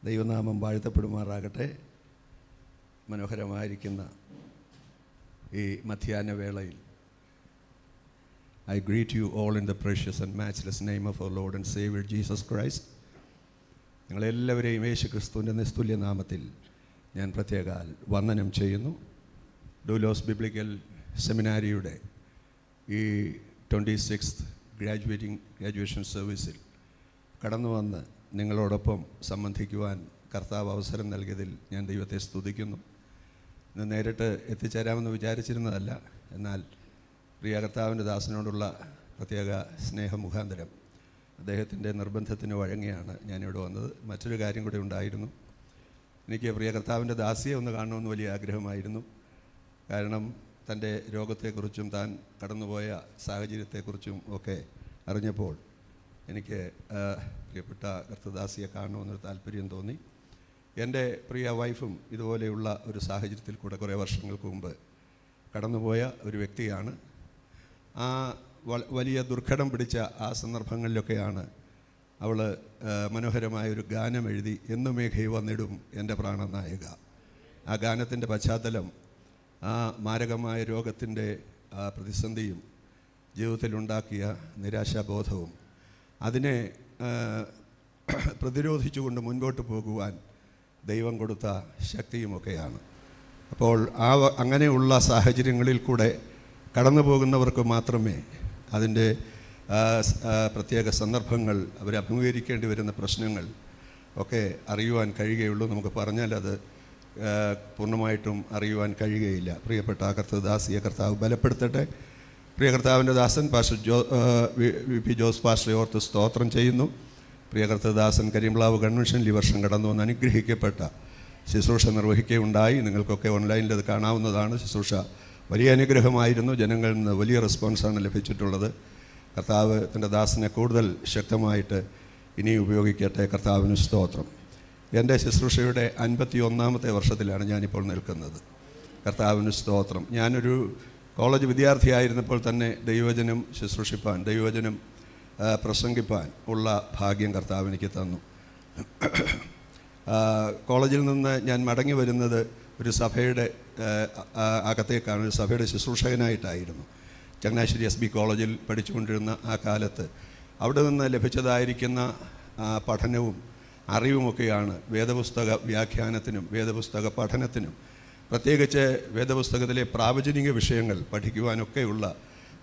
ദൈവനാമം വാഴ്ത്തപ്പെടുമാറാകട്ടെ. മനോഹരമായിരിക്കുന്ന ഈ മധ്യാഹ്ന വേളയിൽ I greet you all in the precious and matchless name of our Lord and Savior Jesus Christ. നിങ്ങളെല്ലാവരെയും യേശു ക്രിസ്തുവിൻ്റെ നിസ്തുല്യ നാമത്തിൽ ഞാൻ പ്രത്യേകാൽ വന്ദനം ചെയ്യുന്നു. ഡൂലോസ് ബിബ്ലിക്കൽ സെമിനാരിയുടെ ഈ 26th ഗ്രാജുവേഷൻ സർവീസിൽ കടന്നു വന്ന് നിങ്ങളോടൊപ്പം സംബന്ധിക്കുവാൻ കർത്താവ് അവസരം നൽകിയതിൽ ഞാൻ ദൈവത്തെ സ്തുതിക്കുന്നു. ഇന്ന് നേരിട്ട് എത്തിച്ചേരാമെന്ന് വിചാരിച്ചിരുന്നതല്ല, എന്നാൽ പ്രിയ കർത്താവിൻ്റെ ദാസനോടുള്ള പ്രത്യേക സ്നേഹമുഖാന്തരം അദ്ദേഹത്തിൻ്റെ നിർബന്ധത്തിന് വഴങ്ങിയാണ് ഞാനിവിടെ വന്നത്. മറ്റൊരു കാര്യം കൂടി ഉണ്ടായിരുന്നു. എനിക്ക് പ്രിയ കർത്താവിൻ്റെ ദാസിയെ ഒന്ന് കാണണമെന്ന് വലിയ ആഗ്രഹമായിരുന്നു. കാരണം തൻ്റെ രോഗത്തെക്കുറിച്ചും താൻ കടന്നുപോയ സാഹചര്യത്തെക്കുറിച്ചും ഒക്കെ അറിഞ്ഞപ്പോൾ എനിക്ക് പ്രിയപ്പെട്ട കർത്തദാസിയെ കാണണമെന്നൊരു താല്പര്യം തോന്നി. എൻ്റെ പ്രിയ വൈഫും ഇതുപോലെയുള്ള ഒരു സാഹചര്യത്തിൽ കൂടെ കുറേ വർഷങ്ങൾക്ക് മുമ്പ് കടന്നുപോയ ഒരു വ്യക്തിയാണ്. ആ വലിയ ദുർഘടം പിടിച്ച ആ സന്ദർഭങ്ങളിലൊക്കെയാണ് അവൾ മനോഹരമായൊരു ഗാനം എഴുതി, എന്നു മേഘൈ വന്നിടും എൻ്റെ പ്രാണനായിക. ആ ഗാനത്തിൻ്റെ പശ്ചാത്തലം ആ മാരകമായ രോഗത്തിൻ്റെ പ്രതിസന്ധിയും ജീവിതത്തിലുണ്ടാക്കിയ നിരാശാബോധവും അതിനെ പ്രതിരോധിച്ചുകൊണ്ട് മുൻപോട്ട് പോകുവാൻ ദൈവം കൊടുത്ത ശക്തിയുമൊക്കെയാണ്. അപ്പോൾ അങ്ങനെയുള്ള സാഹചര്യങ്ങളിൽ കൂടെ കടന്നു പോകുന്നവർക്ക് മാത്രമേ അതിൻ്റെ പ്രത്യേക സന്ദർഭങ്ങൾ, അവർ അഭിമുഖീകരിക്കേണ്ടി വരുന്ന പ്രശ്നങ്ങൾ ഒക്കെ അറിയുവാൻ കഴിയുകയുള്ളൂ. നമുക്ക് പറഞ്ഞാൽ അത് പൂർണ്ണമായിട്ടും അറിയുവാൻ കഴിയുകയില്ല. പ്രിയപ്പെട്ട കർത്തദാസിയെ കർത്താവ് ബലപ്പെടുത്തട്ടെ. പ്രിയ കർത്താവിൻ്റെ ദാസൻ പാസ്റ്റർ വി ജോസ് പാസ്റ്ററെ ഓർത്ത് സ്തോത്രം ചെയ്യുന്നു. പ്രിയ കർത്തദാസൻ കരിമ്പ്ലാവ് കൺവെൻഷനിൽ ഈ വർഷം കടന്നു വന്ന് അനുഗ്രഹിക്കപ്പെട്ട ശുശ്രൂഷ നിർവഹിക്കുകയുണ്ടായി. നിങ്ങൾക്കൊക്കെ ഓൺലൈനിൽ അത് കാണാവുന്നതാണ്. ശുശ്രൂഷ വലിയ അനുഗ്രഹമായിരുന്നു. ജനങ്ങളിൽ നിന്ന് വലിയ റെസ്പോൺസാണ് ലഭിച്ചിട്ടുള്ളത്. കർത്താവ് തൻ്റെ ദാസനെ കൂടുതൽ ശക്തമായിട്ട് ഇനി ഉപയോഗിക്കട്ടെ. കർത്താവിന് സ്തോത്രം. എൻ്റെ ശുശ്രൂഷയുടെ 51ാമത്തെ വർഷത്തിലാണ് ഞാനിപ്പോൾ നിൽക്കുന്നത്. കർത്താവിന് സ്തോത്രം. ഞാനൊരു കോളേജ് വിദ്യാർത്ഥിയായിരുന്നപ്പോൾ തന്നെ ദൈവവചനം ശുശ്രൂഷിപ്പാൻ, ദൈവവചനം പ്രസംഗിപ്പാൻ ഉള്ള ഭാഗ്യം കർത്താവ് എനിക്ക് തന്നു. കോളേജിൽ നിന്ന് ഞാൻ മടങ്ങി വരുന്നത് ഒരു സഭയുടെ അകത്തേക്കാണ്. ഒരു സഭയുടെ ശുശ്രൂഷകനായിട്ടായിരുന്നു. ചങ്ങനാശ്ശേരി SB കോളേജിൽ പഠിച്ചുകൊണ്ടിരുന്ന ആ കാലത്ത് അവിടെ നിന്ന് ലഭിച്ചതായിരിക്കുന്ന പഠനവും അറിവുമൊക്കെയാണ് വേദപുസ്തക വ്യാഖ്യാനത്തിനും വേദപുസ്തക പഠനത്തിനും, പ്രത്യേകിച്ച് വേദപുസ്തകത്തിലെ പ്രാവചനിക വിഷയങ്ങൾ പഠിക്കുവാനൊക്കെയുള്ള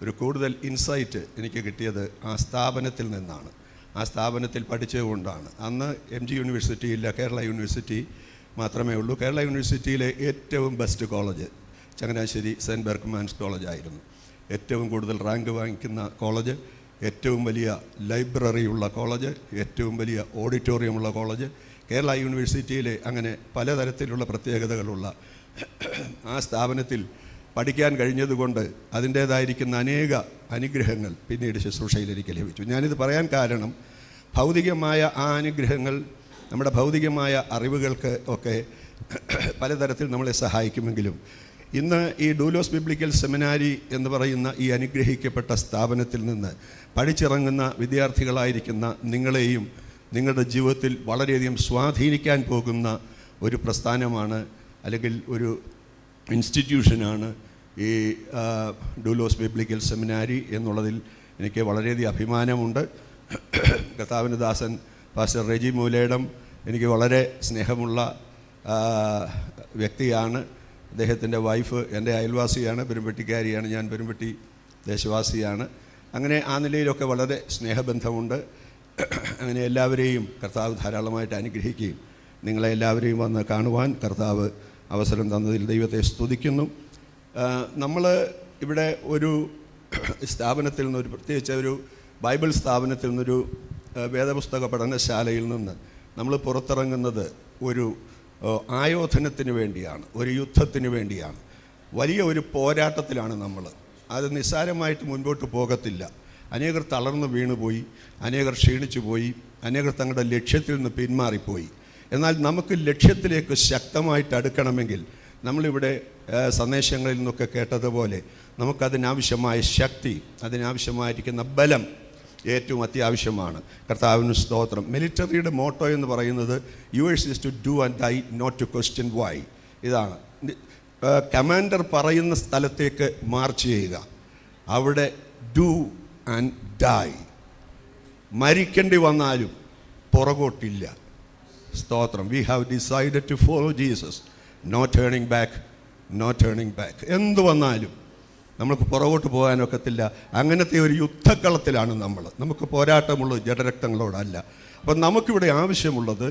ഒരു കൂടുതൽ ഇൻസൈറ്റ് എനിക്ക് കിട്ടിയത് ആ സ്ഥാപനത്തിൽ നിന്നാണ്. ആ സ്ഥാപനത്തിൽ പഠിച്ചതുകൊണ്ടാണ്. അന്ന് MG യൂണിവേഴ്സിറ്റി ഇല്ല, കേരള യൂണിവേഴ്സിറ്റി മാത്രമേ ഉള്ളൂ. കേരള യൂണിവേഴ്സിറ്റിയിലെ ഏറ്റവും ബെസ്റ്റ് കോളേജ് ചങ്ങനാശ്ശേരി സെൻറ്റ് ബെർക്ക്മാൻസ് കോളേജായിരുന്നു. ഏറ്റവും കൂടുതൽ റാങ്ക് വാങ്ങിക്കുന്ന കോളേജ്, ഏറ്റവും വലിയ ലൈബ്രറി ഉള്ള കോളേജ്, ഏറ്റവും വലിയ ഓഡിറ്റോറിയമുള്ള കോളേജ്. കേരള യൂണിവേഴ്സിറ്റിയിലെ അങ്ങനെ പലതരത്തിലുള്ള പ്രത്യേകതകളുള്ള ആ സ്ഥാപനത്തിൽ പഠിക്കാൻ കഴിഞ്ഞതുകൊണ്ട് അതിൻ്റേതായിരിക്കുന്ന അനേക അനുഗ്രഹങ്ങൾ പിന്നീട് ശുശ്രൂഷയിൽ എനിക്ക് ലഭിച്ചു. ഞാനിത് പറയാൻ കാരണം, ഭൗതികമായ ആ അനുഗ്രഹങ്ങൾ നമ്മുടെ ഭൗതികമായ അറിവുകൾക്ക് ഒക്കെ പലതരത്തിൽ നമ്മളെ സഹായിക്കുമെങ്കിലും ഇന്ന് ഈ ഡൂലോസ് ബിബ്ലിക്കൽ സെമിനാരി എന്ന് പറയുന്ന ഈ അനുഗ്രഹിക്കപ്പെട്ട സ്ഥാപനത്തിൽ നിന്ന് പഠിച്ചിറങ്ങുന്ന വിദ്യാർത്ഥികളായിരിക്കുന്ന നിങ്ങളെയും നിങ്ങളുടെ ജീവിതത്തിൽ വളരെയധികം സ്വാധീനിക്കാൻ പോകുന്ന ഒരു പ്രസ്ഥാനമാണ്, അല്ലെങ്കിൽ ഒരു ഇൻസ്റ്റിറ്റ്യൂഷനാണ് ഈ ഡൂലോസ് ബിബ്ലിക്കൽ സെമിനാരി എന്നുള്ളതിൽ എനിക്ക് വളരെയധികം അഭിമാനമുണ്ട്. കർത്താവിൻ്റെ ദാസൻ പാസ്റ്റർ റെജി മൂലേടം എനിക്ക് വളരെ സ്നേഹമുള്ള വ്യക്തിയാണ്. അദ്ദേഹത്തിൻ്റെ വൈഫ് എൻ്റെ അയൽവാസിയാണ്, പെരുമ്പട്ടിക്കാരിയാണ്. ഞാൻ പെരുമ്പട്ടി ദേശവാസിയാണ്. അങ്ങനെ ആ നിലയിലൊക്കെ വളരെ സ്നേഹബന്ധമുണ്ട്. അങ്ങനെ എല്ലാവരെയും കർത്താവ് ധാരാളമായിട്ട് അനുഗ്രഹിക്കുകയും നിങ്ങളെ എല്ലാവരെയും വന്ന് കാണുവാൻ കർത്താവ് അവസരം തന്നതിൽ ദൈവത്തെ സ്തുതിക്കുന്നു. നമ്മൾ ഇവിടെ ഒരു സ്ഥാപനത്തിൽ നിന്നൊരു, പ്രത്യേകിച്ച് ഒരു ബൈബിൾ സ്ഥാപനത്തിൽ നിന്നൊരു വേദപുസ്തക പഠനശാലയിൽ നിന്ന് നമ്മൾ പുറത്തിറങ്ങുന്നത് ഒരു ആയോധനത്തിന് വേണ്ടിയാണ്, ഒരു യുദ്ധത്തിന് വേണ്ടിയാണ്. വലിയ ഒരു പോരാട്ടത്തിലാണ് നമ്മൾ. അത് നിസ്സാരമായിട്ട് മുൻപോട്ട് പോകത്തില്ല. അനേകർ തളർന്നു വീണുപോയി, അനേകർ ക്ഷീണിച്ചു പോയി, അനേകർ തങ്ങളുടെ ലക്ഷ്യത്തിൽ നിന്ന് പിന്മാറിപ്പോയി. എന്നാൽ നമുക്ക് ലക്ഷ്യത്തിലേക്ക് ശക്തമായിട്ട് അടുക്കണമെങ്കിൽ നമ്മളിവിടെ സന്ദേശങ്ങളിൽ നിന്നൊക്കെ കേട്ടതുപോലെ നമുക്കതിനാവശ്യമായ ശക്തി, അതിനാവശ്യമായിരിക്കുന്ന ബലം ഏറ്റവും അത്യാവശ്യമാണ്. കർത്താവിന് സ്തോത്രം. മിലിറ്ററിയുടെ മോട്ടോ എന്ന് പറയുന്നത് yours is to do and die, not to question why. ഇതാണ്. കമാൻഡർ പറയുന്ന സ്ഥലത്തേക്ക് മാർച്ച് ചെയ്യുക, അവിടെ ഡു ആൻഡ് ഡൈ. മരിക്കേണ്ടി വന്നാലും പുറകോട്ടില്ല. സ്തോത്രം. We have decided to follow Jesus, no turning back, no turning back. എന്തു വന്നാലും നമുക്ക് പുറകോട്ട് പോകാനൊക്കത്തില്ല. അങ്ങനത്തെ ഒരു യുദ്ധക്കളത്തിലാണ് നമുക്ക് പോരാട്ടമുള്ളത് ജഡരക്തങ്ങളോടല്ല. അപ്പം നമുക്കിവിടെ ആവശ്യമുള്ളത്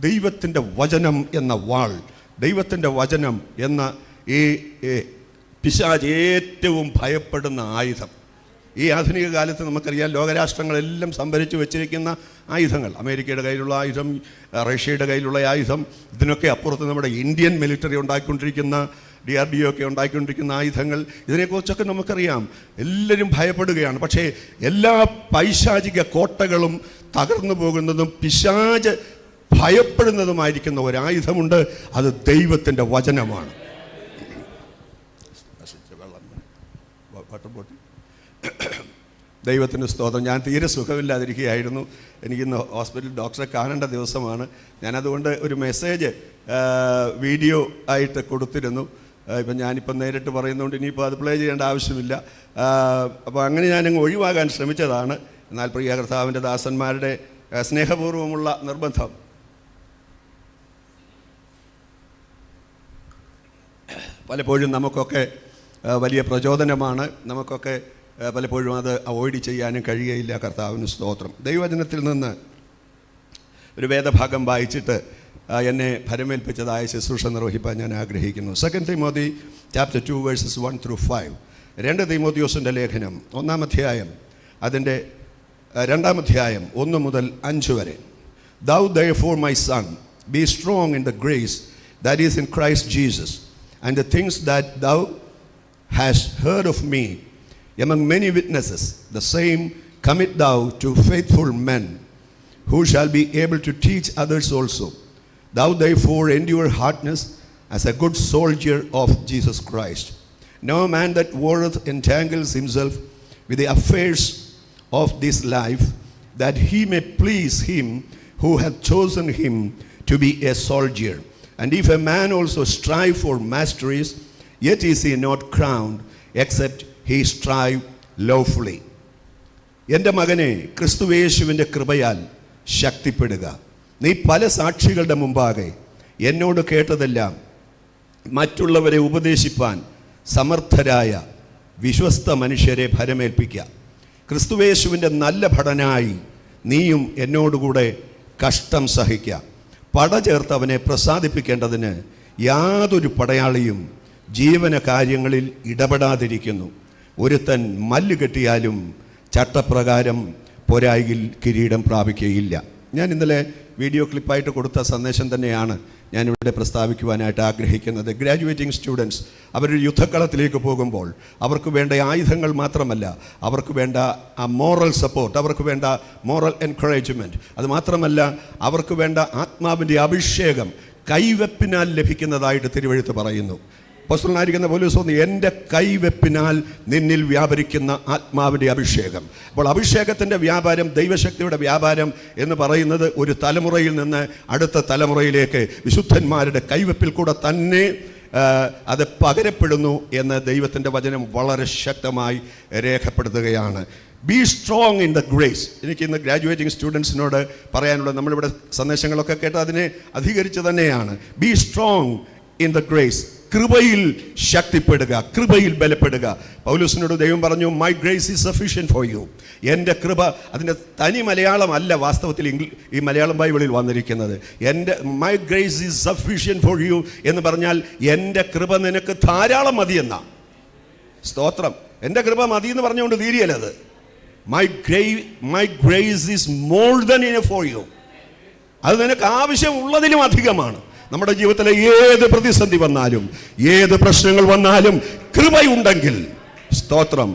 ദൈവത്തിൻ്റെ വചനം എന്ന വാൾ, ദൈവത്തിൻ്റെ വചനം എന്ന ഈ പിശാച് ഏറ്റവും ഭയപ്പെടുന്ന ആയുധം. ഈ ആധുനിക കാലത്ത് നമുക്കറിയാം, ലോകരാഷ്ട്രങ്ങളെല്ലാം സംഭരിച്ചു വെച്ചിരിക്കുന്ന ആയുധങ്ങൾ, അമേരിക്കയുടെ കയ്യിലുള്ള ആയുധം, റഷ്യയുടെ കയ്യിലുള്ള ആയുധം, ഇതിനൊക്കെ അപ്പുറത്ത് നമ്മുടെ ഇന്ത്യൻ മിലിറ്ററി ഉണ്ടാക്കിക്കൊണ്ടിരിക്കുന്ന DRDO ഒക്കെ ഉണ്ടാക്കിക്കൊണ്ടിരിക്കുന്ന ആയുധങ്ങൾ, ഇതിനെക്കുറിച്ചൊക്കെ നമുക്കറിയാം. എല്ലാവരും ഭയപ്പെടുകയാണ്. പക്ഷേ എല്ലാ പൈശാചിക കോട്ടകളും തകർന്നു പോകുന്നതും പിശാച് ഭയപ്പെടുന്നതുമായിരിക്കുന്ന ഒരായുധമുണ്ട്, അത് ദൈവത്തിൻ്റെ വചനമാണ്. ദൈവത്തിൻ്റെ സ്തോത്രം. ഞാൻ തീരെ സുഖമില്ലാതിരിക്കുകയായിരുന്നു. എനിക്കിന്ന് ഹോസ്പിറ്റലിൽ ഡോക്ടറെ കാണേണ്ട ദിവസമാണ്. ഞാനതുകൊണ്ട് ഒരു മെസ്സേജ് വീഡിയോ ആയിട്ട് കൊടുത്തിരുന്നു. ഇപ്പം ഞാനിപ്പം നേരിട്ട് പറയുന്നതുകൊണ്ട് ഇനിയിപ്പോൾ അത് പ്ലേ ചെയ്യേണ്ട ആവശ്യമില്ല. അപ്പോൾ അങ്ങനെ ഞാനങ്ങ് ഒഴിവാകാൻ ശ്രമിച്ചതാണ്. എന്നാൽ പ്രിയ കർത്താവിൻ്റെ ദാസന്മാരുടെ സ്നേഹപൂർവ്വമുള്ള നിർബന്ധം പലപ്പോഴും നമുക്കൊക്കെ വലിയ പ്രചോദനമാണ്. നമുക്കൊക്കെ പലപ്പോഴും അത് അവോയ്ഡ് ചെയ്യാനും കഴിയുകയില്ല. കർത്താവിന് സ്തോത്രം. ദൈവവചനത്തിൽ നിന്ന് ഒരു വേദഭാഗം വായിച്ചിട്ട് എന്നെ ഭരമേൽപ്പിച്ചതായ ശുശ്രൂഷ നിർവഹിക്കാൻ ഞാൻ ആഗ്രഹിക്കുന്നു. 2 തിമോത്തി chapter 2 verses 1 through 5. 2 തീമോത്തിയോസിൻ്റെ ലേഖനം 1-ാം അധ്യായം അതിൻ്റെ 2-ാം അധ്യായം 1 മുതൽ 5 വരെ. Thou therefore, my son, be strong in the grace that is in Christ Jesus, and the things that thou hast heard of me among many witnesses, the same commit thou to faithful men, who shall be able to teach others also. Thou therefore endure hardness as a good soldier of Jesus Christ. No man that warreth entangles himself with the affairs of this life, that he may please him who hath chosen him to be a soldier. And if a man also strive for masteries, yet is he not crowned, except he strive lawfully. എൻ്റെ മകനെ, ക്രിസ്തുയേശുവിൻ്റെ കൃപയാൽ ശക്തിപ്പെടുക. നീ പല സാക്ഷികളുടെ മുമ്പാകെ എന്നോട് കേട്ടതെല്ലാം മറ്റുള്ളവരെ ഉപദേശിപ്പാൻ സമർത്ഥരായ വിശ്വസ്ത മനുഷ്യരെ ഭരമേൽപ്പിക്കുക. ക്രിസ്തുയേശുവിൻ്റെ നല്ല ഭടനായി നീയും എന്നോടുകൂടെ കഷ്ടം സഹിക്കുക. പട ചേർത്ത് അവനെ പ്രസാദിപ്പിക്കേണ്ടതിന് യാതൊരു പടയാളിയും ജീവന കാര്യങ്ങളിൽ ഇടപെടാതിരിക്കുന്നു. ഒരുത്തൻ മല്ല് കെട്ടിയാലും ചട്ടപ്രകാരം പോരായിൽ കിരീടം പ്രാപിക്കുകയില്ല. ഞാൻ ഇന്നലെ വീഡിയോ ക്ലിപ്പായിട്ട് കൊടുത്ത സന്ദേശം തന്നെയാണ് ഞാനിവിടെ പ്രസ്താവിക്കുവാനായിട്ട് ആഗ്രഹിക്കുന്നത്. ഗ്രാജുവേറ്റിംഗ് സ്റ്റുഡൻസ് അവരൊരു യുദ്ധക്കളത്തിലേക്ക് പോകുമ്പോൾ അവർക്ക് വേണ്ട ആയുധങ്ങൾ മാത്രമല്ല, അവർക്ക് വേണ്ട ആ മോറൽ സപ്പോർട്ട്, അവർക്ക് വേണ്ട മോറൽ എൻകറേജ്മെൻറ്റ്, അതുമാത്രമല്ല അവർക്ക് വേണ്ട ആത്മാവിൻ്റെ അഭിഷേകം കൈവെപ്പിനാൽ ലഭിക്കുന്നതായിട്ട് തിരുവെഴുത്ത് പറയുന്നു. അപ്പോസ്തലനായിരിക്കുന്ന പൗലോസ് പറഞ്ഞു, എൻ്റെ കൈവെപ്പിനാൽ നിന്നിൽ വ്യാപരിക്കുന്ന ആത്മാവിൻ്റെ അഭിഷേകം. അപ്പോൾ അഭിഷേകത്തിൻ്റെ വ്യാപാരം, ദൈവശക്തിയുടെ വ്യാപാരം എന്ന് പറയുന്നത് ഒരു തലമുറയിൽ നിന്ന് അടുത്ത തലമുറയിലേക്ക് വിശുദ്ധന്മാരുടെ കൈവെപ്പിൽ കൂടെ തന്നെ അത് പകരപ്പെടുന്നു എന്ന് ദൈവത്തിൻ്റെ വചനം വളരെ ശക്തമായി രേഖപ്പെടുത്തുകയാണ്. B strong in the grace. എനിക്ക് ഇന്ന് ഗ്രാജുവേറ്റിംഗ് സ്റ്റുഡൻസിനോട് പറയാനുള്ള, നമ്മളിവിടെ സന്ദേശങ്ങളൊക്കെ കേട്ട് അതിനെ അധികരിച്ച് തന്നെയാണ്. B strong in the grace. കൃപയിൽ ശക്തിപ്പെടുക, കൃപയിൽ ബലപ്പെടുക. പൗലോസിനോട് ദൈവം പറഞ്ഞു, my grace is sufficient for you. എൻ്റെ കൃപ, അതിൻ്റെ തനി മലയാളം അല്ല വാസ്തവത്തിൽ ഈ മലയാളം ബൈബിളിൽ വന്നിരിക്കുന്നത്. My grace is sufficient for you എന്ന് പറഞ്ഞാൽ എൻ്റെ കൃപ നിനക്ക് ധാരാളം മതിയെന്ന. സ്തോത്രം. എൻ്റെ കൃപ മതി എന്ന് പറഞ്ഞുകൊണ്ട് തീരിയല്ലത്. My grace is more than enough for you. അത് നിനക്ക് ആവശ്യമുള്ളതിലും അധികമാണ്. നമ്മുടെ ജീവിതത്തിലെ ഏത് പ്രതിസന്ധി വന്നാലും, ഏത് പ്രശ്നങ്ങൾ വന്നാലും കൃപയുണ്ടെങ്കിൽ, സ്തോത്രം,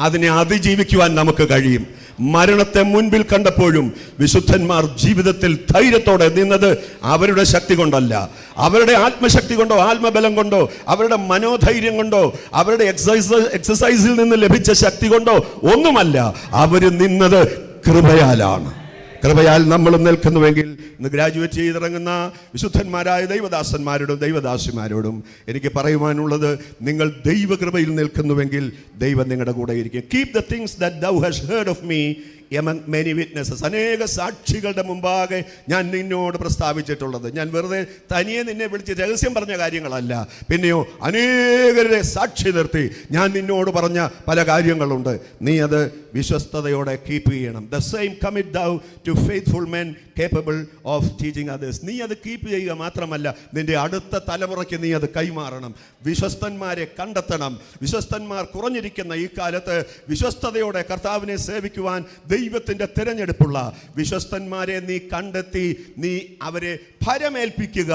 അതിനെ അതിജീവിക്കുവാൻ നമുക്ക് കഴിയും. മരണത്തെ മുൻപിൽ കണ്ടപ്പോഴും വിശുദ്ധന്മാർ ജീവിതത്തിൽ ധൈര്യത്തോടെ നിന്നത് അവരുടെ ശക്തി കൊണ്ടല്ല, അവരുടെ ആത്മശക്തി കൊണ്ടോ ആത്മബലം കൊണ്ടോ അവരുടെ മനോധൈര്യം കൊണ്ടോ അവരുടെ എക്സസൈസിൽ നിന്ന് ലഭിച്ച ശക്തി കൊണ്ടോ ഒന്നുമല്ല. അവർ നിന്നത് കൃപയാലാണ്. കൃപയാൽ നമ്മളും നിൽക്കുന്നുവെങ്കിൽ ഇന്ന് ഗ്രാജുവേറ്റ് ചെയ്തിറങ്ങുന്ന വിശുദ്ധന്മാരായ ദൈവദാസന്മാരോടും ദൈവദാസിമാരോടും എനിക്ക് പറയുവാനുള്ളത്, നിങ്ങൾ ദൈവകൃപയിൽ നിൽക്കുന്നുവെങ്കിൽ ദൈവം നിങ്ങളുടെ കൂടെ ഇരിക്കും. Keep the things that thou hast heard of me among many witnesses. അനേക സാക്ഷികളുടെ മുമ്പാകെ ഞാൻ നിന്നോട് പ്രസ്താവിച്ചിട്ടുള്ളത്. ഞാൻ വെറുതെ തനിയെ നിന്നെ വിളിച്ച് രഹസ്യം പറഞ്ഞ കാര്യങ്ങളല്ല, പിന്നെയോ അനേകരെ സാക്ഷി നിർത്തി ഞാൻ നിന്നോട് പറഞ്ഞ പല കാര്യങ്ങളുണ്ട്. നീ അത് വിശ്വസ്തയോടെ കീപ്പ് ചെയ്യണം. The same commit thou to faithful men capable of teaching others. നീ അത് കീപ്പ് ചെയ്യുക മാത്രമല്ല, നിന്റെ അടുത്ത തലമുറയ്ക്ക് നീ അത് കൈമാറണം. വിശ്വസ്തന്മാരെ കണ്ടെത്തണം. വിശ്വസ്തന്മാർ കുറഞ്ഞിരിക്കുന്ന ഈ കാലത്ത് വിശ്വസ്തയോടെ കർത്താവിനെ സേവിക്കുവാൻ ദൈവത്തിൻ്റെ തിരഞ്ഞെടുപ്പുള്ള വിശ്വസ്തന്മാരെ നീ കണ്ടെത്തി നീ അവരെ ഫലമേൽപ്പിക്കുക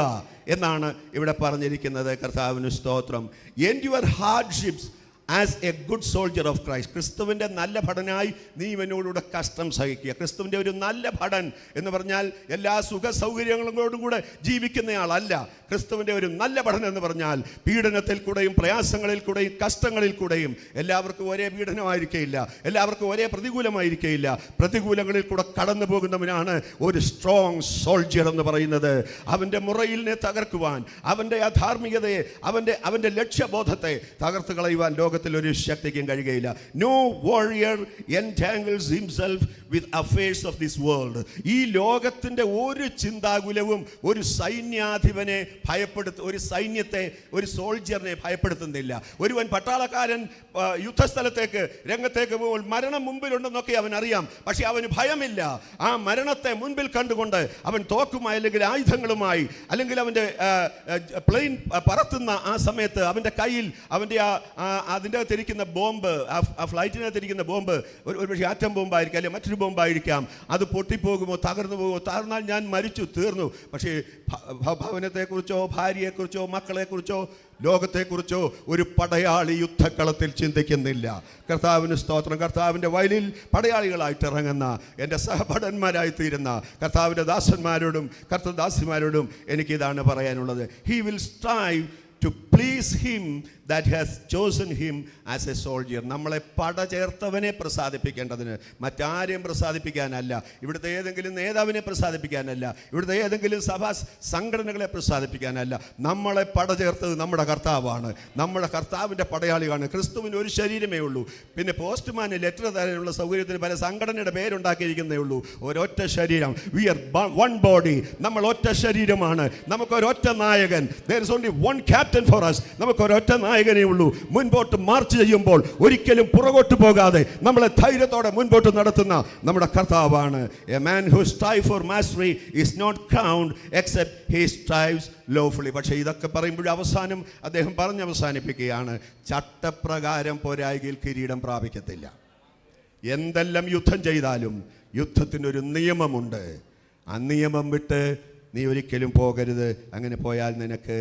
എന്നാണ് ഇവിടെ പറഞ്ഞിരിക്കുന്നത്. കർത്താവിന് സ്തോത്രം. Endure hardships as a good soldier of Christ. ക്രിസ്തുവിൻ്റെ നല്ല ഭടനായി നീ ഇവനോടുകൂടെ കഷ്ടം സഹിക്കുക. ക്രിസ്തുവിൻ്റെ ഒരു നല്ല ഭടൻ എന്ന് പറഞ്ഞാൽ എല്ലാ സുഖ സൗകര്യങ്ങളോടും കൂടെ ജീവിക്കുന്നയാളല്ല. ക്രിസ്തുവിൻ്റെ ഒരു നല്ല ഭടൻ എന്ന് പറഞ്ഞാൽ പീഡനത്തിൽ കൂടെയും പ്രയാസങ്ങളിൽ കൂടെയും കഷ്ടങ്ങളിൽ കൂടെയും എല്ലാവർക്കും ഒരേ പീഡനമായിരിക്കില്ല, എല്ലാവർക്കും ഒരേ പ്രതികൂലമായിരിക്കില്ല. പ്രതികൂലങ്ങളിൽ കൂടെ കടന്നു പോകുന്നവനാണ് ഒരു സ്ട്രോങ് സോൾജിയർ എന്ന് പറയുന്നത്. അവൻ്റെ മുറയിലിനെ തകർക്കുവാൻ, അവൻ്റെ അധാർമികതയെ, അവൻ്റെ ലക്ഷ്യബോധത്തെ തകർത്ത് കളയുവാൻ ലോകത്തിൽ ഒരു ശക്തിക്കും കഴിയുകയില്ല. No warrior entangles himself with affairs of this world. ഈ ലോകത്തിൻ്റെ ഒരു ചിന്താകുലവും ഒരു സൈന്യാധിപനെ ഒരു സൈന്യത്തെ, ഒരു സോൾജിയറിനെ ഭയപ്പെടുത്തുന്നില്ല. ഒരുവൻ പട്ടാളക്കാരൻ യുദ്ധസ്ഥലത്തേക്ക് രംഗത്തേക്ക് പോകുമ്പോൾ മരണം മുമ്പിലുണ്ടെന്നൊക്കെ അവൻ അറിയാം, പക്ഷെ അവന് ഭയമില്ല. ആ മരണത്തെ മുൻപിൽ കണ്ടുകൊണ്ട് അവൻ തോക്കുമായി അല്ലെങ്കിൽ ആയുധങ്ങളുമായി അല്ലെങ്കിൽ അവൻ്റെ പ്ലെയിൻ പറത്തുന്ന ആ സമയത്ത് അവൻ്റെ കയ്യിൽ അവൻ്റെ അതിൻ്റെ അകത്തിരിക്കുന്ന ബോംബ്, ആ ഫ്ലൈറ്റിനകത്തിരിക്കുന്ന ബോംബ് ഒരു പക്ഷേ ആറ്റം ബോംബായിരിക്കാം അല്ലെങ്കിൽ മറ്റൊരു ബോംബായിരിക്കാം. അത് പൊട്ടിപ്പോകുമോ, തകർന്നു പോകുമോ, തകർന്നാൽ ഞാൻ മരിച്ചു, തീർന്നു. പക്ഷേ ഭവനത്തെക്കുറിച്ചോ ഭാര്യയെക്കുറിച്ചോ മക്കളെക്കുറിച്ചോ ലോകത്തെക്കുറിച്ചോ ഒരു പടയാളി യുദ്ധക്കളത്തിൽ ചിന്തിക്കുന്നില്ല. കർത്താവിന് സ്തോത്രം. കർത്താവിൻ്റെ വയലിൽ പടയാളികളായിട്ട് ഇറങ്ങുന്ന എൻ്റെ സഹഭടന്മാരായി തീരുന്ന കർത്താവിൻ്റെ ദാസന്മാരോടും കർത്തദാസിമാരോടും എനിക്കിതാണ് പറയാനുള്ളത്. He will strive to please him that has chosen him as a soldier. നമ്മളെ പട ചേർത്തവനെ പ്രസാദിപ്പിക്കേണ്ടതിന്, മറ്റാരെയും പ്രസാദിപ്പിക്കാനല്ല, ഇവിടുത്തെ ഏതെങ്കിലും നേതാവിനെ പ്രസാദിപ്പിക്കാനല്ല, ഇവിടുത്തെ ഏതെങ്കിലും സഭാ സംഘടനകളെ പ്രസാദിപ്പിക്കാനല്ല. നമ്മളെ പട ചേർത്തത് നമ്മുടെ കർത്താവാണ്. നമ്മുടെ കർത്താവിൻ്റെ പടയാളിയാണ്. ക്രിസ്തുവിന് ഒരു ശരീരമേ ഉള്ളൂ. പിന്നെ പോസ്റ്റ്മാന് ലെറ്റർ തരാനുള്ള സൗകര്യത്തിന് പല സംഘടനയുടെ പേരുണ്ടാക്കിയിരിക്കുന്നേ ഉള്ളൂ. ഒരൊറ്റ ശരീരം. We are one body. നമ്മൾ ഒറ്റ ശരീരമാണ്. നമുക്കൊരൊറ്റ നായകൻ. there is only one captain for us. നമുക്കൊരൊറ്റ നായകനേ ഉള്ളൂ. മുൻപോട്ട് മാർച്ച് ചെയ്യുമ്പോൾ ഒരിക്കലും പുറകോട്ട് പോകാതെ നമ്മളെ ധൈര്യത്തോടെ മുൻപോട്ട് നടത്തുന്ന നമ്മുടെ കർത്താവാണ്. A man who strives for mastery is not crowned except he strives lawfully. പക്ഷേ ഇതൊക്കെ പറയുമ്പോൾ അവസാനം അദ്ദേഹം പറഞ്ഞ് അവസാനിപ്പിക്കുകയാണ്, ചട്ടപ്രകാരം പോരായെങ്കിൽ കിരീടം പ്രാപിക്കത്തില്ല. എന്തെല്ലാം യുദ്ധം ചെയ്താലും യുദ്ധത്തിനൊരു നിയമമുണ്ട്. ആ നിയമം വിട്ട് നീ ഒരിക്കലും പോകരുത്. അങ്ങനെ പോയാൽ നിനക്ക്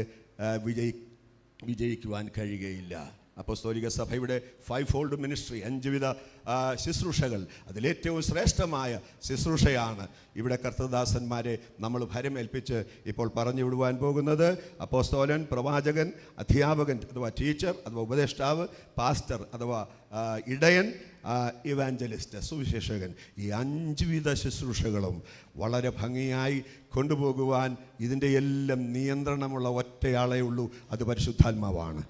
വിജയിക്കുവാൻ കഴിയുകയില്ല. അപ്പോസ്തോലിക സഭയുടെ 5-fold മിനിസ്ട്രി, 5 വിധ ശുശ്രൂഷകൾ, അതിലേറ്റവും ശ്രേഷ്ഠമായ ശുശ്രൂഷയാണ് ഇവിടെ കർത്തദാസന്മാരെ നമ്മൾ ഭരമേൽപ്പിച്ച് ഇപ്പോൾ പറഞ്ഞു വിടുവാൻ പോകുന്നത്. അപ്പോസ്തോലൻ, പ്രവാചകൻ, അധ്യാപകൻ അഥവാ ടീച്ചർ അഥവാ ഉപദേഷ്ടാവ്, പാസ്റ്റർ അഥവാ ഇടയൻ, ഇവാഞ്ചലിസ്റ്റ് സുവിശേഷകൻ. ഈ 5 വിധ ശുശ്രൂഷകളും വളരെ ഭംഗിയായി കൊണ്ടുപോകുവാൻ ഇതിൻ്റെ എല്ലാം നിയന്ത്രണമുള്ള ഒറ്റയാളേ ഉള്ളൂ, അത് പരിശുദ്ധാത്മാവാണ്.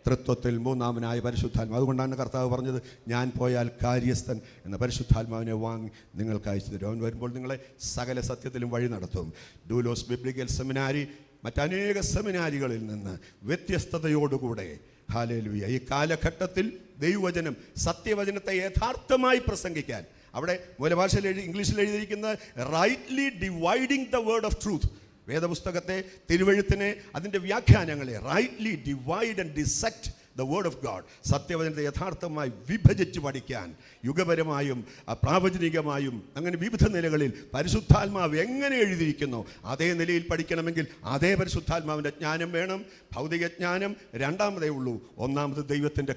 തൃത്വത്തിൽ മൂന്നാമനായ പരിശുദ്ധാത്മാവ്. അതുകൊണ്ടാണ് കർത്താവ് പറഞ്ഞത്, ഞാൻ പോയാൽ കാര്യസ്ഥൻ എന്ന പരിശുദ്ധാത്മാവിനെ വാങ്ങി നിങ്ങൾക്ക് അയച്ചു തരും. അവൻ വരുമ്പോൾ നിങ്ങളെ സകല സത്യത്തിലും വഴി നടത്തും. ഡൂലോസ് ബിബ്ലിക്കൽ സെമിനാരി മറ്റനേക സെമിനാരികളിൽ നിന്ന് വ്യത്യസ്തതയോടുകൂടെ, ഹല്ലേലൂയ, ഈ കാലഘട്ടത്തിൽ ദൈവവചനം, സത്യവചനത്തെ യഥാർത്ഥമായി പ്രസംഗിക്കാൻ, അവിടെ മൂലഭാഷയിൽ ഇംഗ്ലീഷിൽ എഴുതിയിരിക്കുന്നത് rightly dividing the word of truth. വേദപുസ്തകത്തെ, തിരുവെഴുത്തിനെ, അതിൻ്റെ വ്യാഖ്യാനങ്ങളെ rightly divide and dissect the word of God. സത്യവചനത്തെ യഥാർത്ഥമായി വിഭജിച്ച് പഠിക്കാൻ യുഗപരമായും പ്രാവചനികമായും അങ്ങനെ വിവിധ നിലകളിൽ പരിശുദ്ധാത്മാവ് എങ്ങനെ എഴുതിയിരിക്കുന്നു അതേ നിലയിൽ പഠിക്കണമെങ്കിൽ അതേ പരിശുദ്ധാത്മാവിൻ്റെ ജ്ഞാനം വേണം. ഭൗതിക ജ്ഞാനം രണ്ടാമതേ ഉള്ളൂ. ഒന്നാമത് ദൈവത്തിൻ്റെ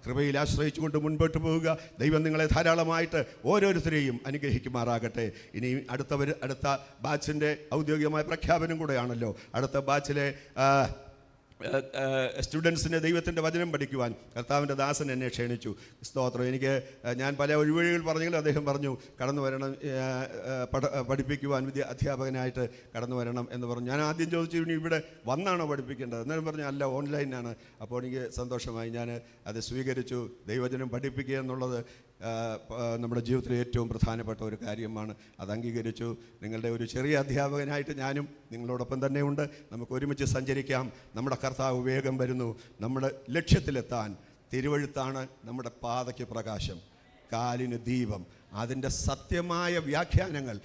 കൃപയിൽ ആശ്രയിച്ചുകൊണ്ട് മുൻപോട്ട് പോവുക. ദൈവം നിങ്ങളെ ധാരാളമായിട്ട് ഓരോരുത്തരെയും അനുഗ്രഹിക്കുമാറാകട്ടെ. ഇനി അടുത്ത ബാച്ചിൻ്റെ ഔദ്യോഗികമായ പ്രഖ്യാപനം കൂടെയാണല്ലോ. അടുത്ത ബാച്ചിലെ സ്റ്റുഡൻസിന് ദൈവത്തിൻ്റെ വചനം പഠിക്കുവാൻ കർത്താവിൻ്റെ ദാസൻ എന്നെ ക്ഷണിച്ചു. സ്തോത്രം. ഞാൻ പല ഒഴിവഴികൾ പറഞ്ഞെങ്കിലും അദ്ദേഹം പറഞ്ഞു കടന്നു വരണം, പഠിപ്പിക്കുവാൻ അധ്യാപകനായിട്ട് കടന്നു വരണം എന്ന് പറഞ്ഞു. ഞാൻ ആദ്യം ചോദിച്ചു ഇനി ഇവിടെ വന്നാണോ പഠിപ്പിക്കേണ്ടത്? എന്നാലും പറഞ്ഞു അല്ല, ഓൺലൈനാണ്. അപ്പോൾ എനിക്ക് സന്തോഷമായി. ഞാൻ അത് സ്വീകരിച്ചു. ദൈവവചനം പഠിപ്പിക്കുക എന്നുള്ളത് നമ്മുടെ ജീവിതത്തിലെ ഏറ്റവും പ്രധാനപ്പെട്ട ഒരു കാര്യമാണ്. അത് അംഗീകരിച്ചു. നിങ്ങളുടെ ഒരു ചെറിയ അധ്യാപകനായിട്ട് ഞാനും നിങ്ങളോടൊപ്പം തന്നെ ഉണ്ട്. നമുക്ക് ഒരുമിച്ച് സഞ്ചരിക്കാം. നമ്മുടെ കർത്താവ് വേഗം വരുന്നു. നമ്മുടെ ലക്ഷ്യത്തിലെത്താൻ തിരുവഴുത്താണ് നമ്മുടെ പാതയ്ക്ക് പ്രകാശം, കാലിന് ദീപം. അതിൻ്റെ സത്യമായ വ്യാഖ്യാനങ്ങൾ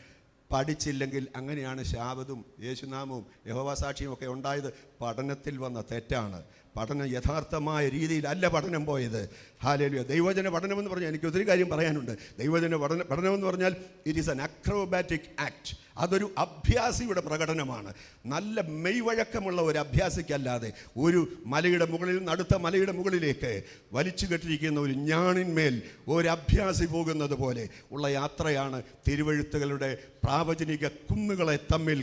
പഠിച്ചില്ലെങ്കിൽ അങ്ങനെയാണ് ശാപതും യേശുനാമവും യഹോവ സാക്ഷിയും ഒക്കെ ഉണ്ടായത്. പഠനത്തിൽ വന്ന തെറ്റാണ്. പഠനം യഥാർത്ഥമായ രീതിയിലല്ല പഠനം പോയത്. ഹല്ലേലൂയ. ദൈവവചന പഠനമെന്ന് പറഞ്ഞാൽ എനിക്ക് ഒത്തിരി കാര്യം പറയാനുണ്ട്. ദൈവവചന പഠനമെന്ന് പറഞ്ഞാൽ it is an acrobatic act. അതൊരു അഭ്യാസിയുടെ പ്രകടനമാണ്. നല്ല മെയ്വഴക്കമുള്ള ഒരു അഭ്യാസിക്കല്ലാതെ ഒരു മലയുടെ മുകളിൽ നിന്ന് അടുത്ത മലയുടെ മുകളിലേക്ക് വലിച്ചു കെട്ടിരിക്കുന്ന ഒരു ഞാണിന്മേൽ ഒരു അഭ്യാസി പോകുന്നത് പോലെ ഉള്ള യാത്രയാണ് തിരുവഴുത്തുകളുടെ പ്രാവചനിക കുന്നുകളെ തമ്മിൽ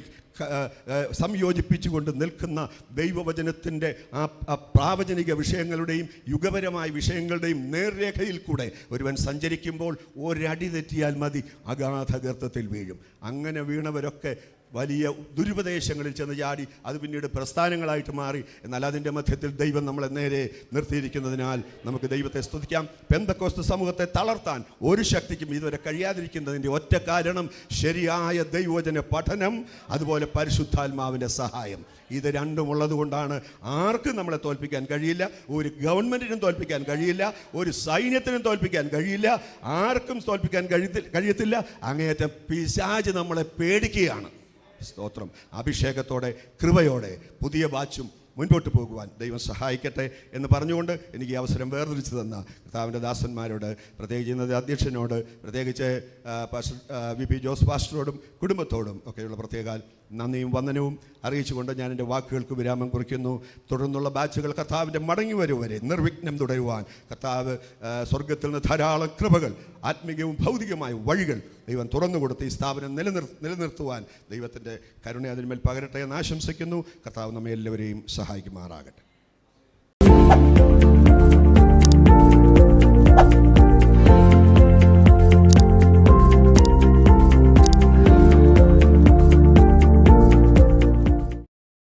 സംയോജിപ്പിച്ചുകൊണ്ട് നിൽക്കുന്ന ദൈവവചനത്തിൻ്റെ ആ പ്രാവചനിക വിഷയങ്ങളുടെയും യുഗപരമായ വിഷയങ്ങളുടെയും നേർരേഖയിൽ കൂടെ ഒരുവൻ സഞ്ചരിക്കുമ്പോൾ ഒരടി തെറ്റിയാൽ മതി, അഗാധഗർത്തത്തിൽ വീഴും. അങ്ങനെ വീണവരൊക്കെ വലിയ ദുരുപദേശങ്ങളിൽ ചെന്ന് ചാടി അത് പിന്നീട് പ്രസ്ഥാനങ്ങളായിട്ട് മാറി. എന്നാൽ അതിൻ്റെ മധ്യത്തിൽ ദൈവം നമ്മളെ നേരെ നിർത്തിയിരിക്കുന്നതിനാൽ നമുക്ക് ദൈവത്തെ സ്തുതിക്കാം. പെന്തക്കോസ്ത് സമൂഹത്തെ തളർത്താൻ ഒരു ശക്തിക്കും ഇതുവരെ കഴിയാതിരിക്കുന്നതിൻ്റെ ഒറ്റ കാരണം ശരിയായ ദൈവവചന പഠനം, അതുപോലെ പരിശുദ്ധാത്മാവിൻ്റെ സഹായം. ഇത് രണ്ടും ഉള്ളത് കൊണ്ടാണ് ആർക്കും നമ്മളെ തോൽപ്പിക്കാൻ കഴിയില്ല. ഒരു ഗവൺമെൻറ്റിനും തോൽപ്പിക്കാൻ കഴിയില്ല, ഒരു സൈന്യത്തിനും തോൽപ്പിക്കാൻ കഴിയില്ല, ആർക്കും തോൽപ്പിക്കാൻ കഴിയത്തില്ല. അങ്ങേയറ്റം പിശാച് നമ്മളെ പേടിക്കുകയാണ്. സ്തോത്രം. അഭിഷേകത്തോടെ കൃപയോടെ പുതിയ ബാച്ചും മുൻപോട്ട് പോകുവാൻ ദൈവം സഹായിക്കട്ടെ എന്ന് പറഞ്ഞുകൊണ്ട് എനിക്ക് ഈ അവസരം വേർതിരിച്ചു തന്ന കർത്താവിൻ്റെ ദാസന്മാരോട്, പ്രത്യേകിച്ച് ഇന്നത്തെ അധ്യക്ഷനോട്, പ്രത്യേകിച്ച് VP ജോസ് പാസ്റ്ററോടും കുടുംബത്തോടും ഒക്കെയുള്ള പ്രത്യേക നന്ദിയും വന്ദനവും അറിയിച്ചുകൊണ്ട് ഞാൻ എൻ്റെ വാക്കുകൾക്ക് വിരാമം കുറിക്കുന്നു. തുടർന്നുള്ള ബാച്ചുകൾ കർത്താവിൻ്റെ മടങ്ങി വരെ നിർവിഘ്നം തുടരുവാൻ കർത്താവ് സ്വർഗത്തിൽ നിന്ന് ധാരാളം കൃപകൾ, ആത്മീയവും ഭൗതികമായ വഴികൾ ദൈവം തുറന്നു കൊടുത്ത് ഈ സ്ഥാപനം നിലനിർത്തുവാൻ ദൈവത്തിൻ്റെ കരുണ അതിന്മേൽ പകരട്ടെ എന്ന് ആശംസിക്കുന്നു. കർത്താവ് നമ്മെ എല്ലാവരെയും സഹായിക്കുമാറാകട്ടെ.